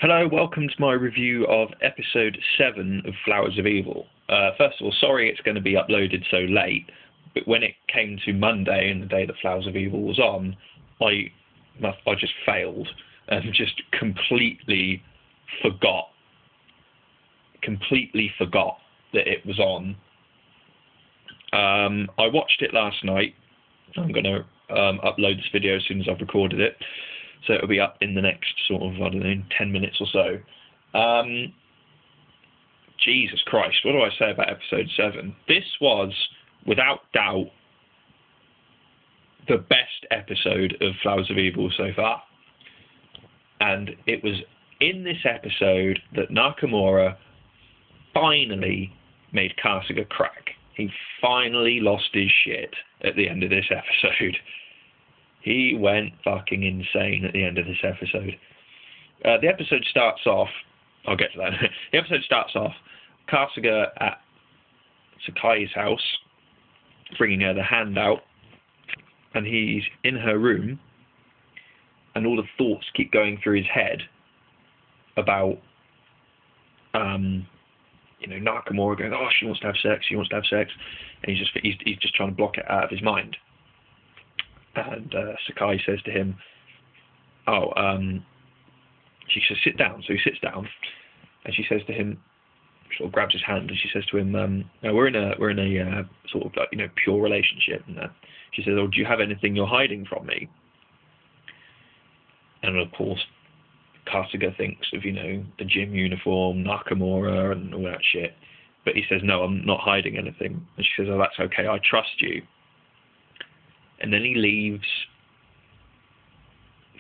Hello, welcome to my review of episode 7 of Flowers of Evil. First of all, sorry it's going to be uploaded so late, but when it came to Monday and the day that Flowers of Evil was on, I just failed and just completely forgot that it was on. I watched it last night. I'm going to upload this video as soon as I've recorded it. So it'll be up in the next sort of, 10 minutes or so. Jesus Christ, what do I say about episode 7? This was, without doubt, the best episode of Flowers of Evil so far. And it was in this episode that Nakamura finally made Kasuga crack. He finally lost his shit at the end of this episode. He went fucking insane at the end of this episode. The episode starts off... I'll get to that. The episode starts off, Kasuga at Sakai's house, bringing her the handout, and he's in her room, and all the thoughts keep going through his head about, Nakamura going, oh, she wants to have sex, and he's just trying to block it out of his mind. And Sakai says to him, she says, sit down. So he sits down, and she says to him, sort of grabs his hand, and she says to him, no, we're in a sort of pure relationship. And she says, oh, do you have anything you're hiding from me? And of course, Kasuga thinks of the gym uniform, Nakamura, and all that shit. But he says, no, I'm not hiding anything. And she says, oh, that's okay, I trust you. And then he leaves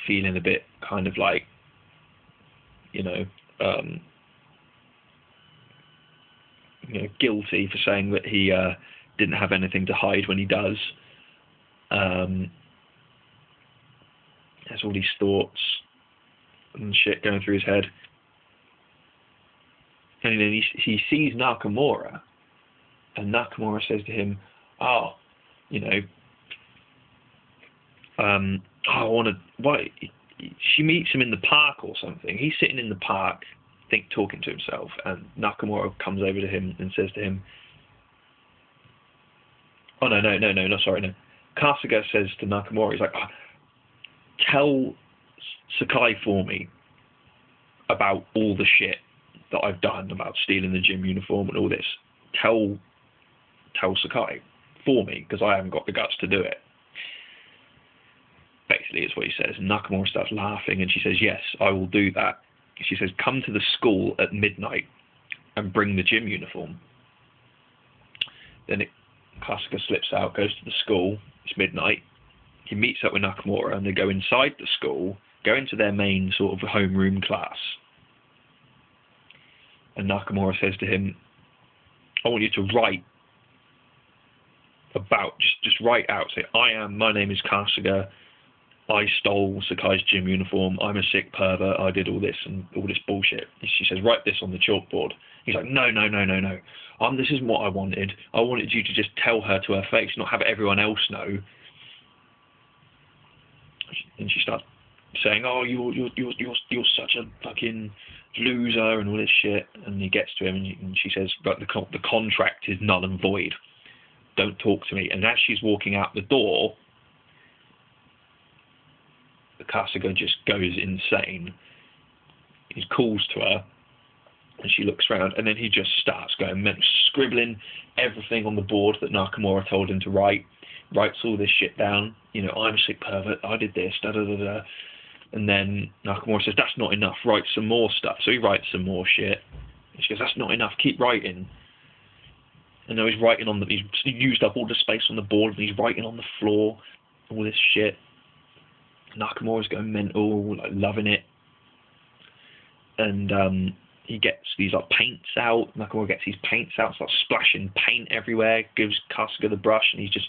feeling a bit kind of like, guilty for saying that he didn't have anything to hide when he does. Has all these thoughts and shit going through his head. And then he sees Nakamura, and Nakamura says to him, I want to. Why? She meets him in the park or something. He's sitting in the park, talking to himself, and Nakamura comes over to him and says to him, "Oh no! Kasuga says to Nakamura, he's like, tell Sakai for me about all the shit that I've done, about stealing the gym uniform and all this. Tell Sakai for me, because I haven't got the guts to do it." Basically, it's what he says. And Nakamura starts laughing, and she says, yes, I will do that. She says, come to the school at midnight and bring the gym uniform. Then Kasuga slips out, goes to the school. It's midnight. He meets up with Nakamura, and they go inside the school, go into their main sort of homeroom class. And Nakamura says to him, I want you to write about, just write out, say, my name is Kasuga, I stole Sakai's gym uniform, I'm a sick pervert, I did all this and all this bullshit. She says, write this on the chalkboard. He's like, no. This isn't what I wanted. I wanted you to just tell her to her face, not have everyone else know. And she starts saying, oh, you're such a fucking loser and all this shit. And he gets to him, and she says, but the contract is null and void. Don't talk to me. And as she's walking out the door, Kasuga just goes insane. He calls to her, and she looks around, and then he just starts going mental, scribbling everything on the board that Nakamura told him to write. Writes all this shit down. I'm a sick pervert, I did this, da-da-da-da. And then Nakamura says, that's not enough, write some more stuff. So he writes some more shit. And she goes, that's not enough, keep writing. And now he's writing he's used up all the space on the board, and he's writing on the floor, all this shit. Nakamura's going mental, like loving it. And he gets these paints out. Nakamura gets these paints out, starts splashing paint everywhere, gives Kasuga the brush, and he's just,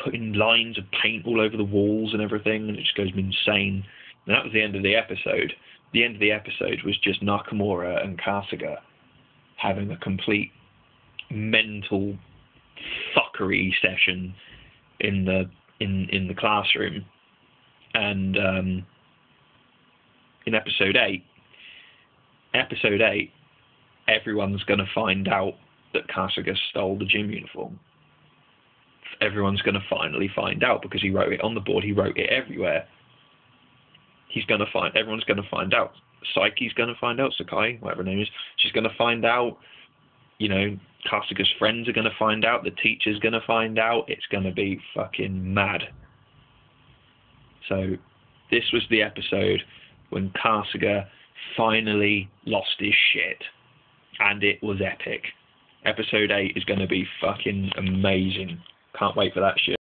putting lines of paint all over the walls and everything, and it just goes insane. And that was the end of the episode. The end of the episode was just Nakamura and Kasuga having a complete mental fuckery session in the classroom, and in episode 8, everyone's going to find out that Kasuga stole the gym uniform. Everyone's going to finally find out because he wrote it on the board. He wrote it everywhere. Everyone's going to find out. Psyche's going to find out. Sakai, whatever her name is, she's going to find out. You know, Kasuga's friends are going to find out. The teacher's going to find out. It's going to be fucking mad. So this was the episode when Kasuga finally lost his shit. And it was epic. Episode 8 is going to be fucking amazing. Can't wait for that shit.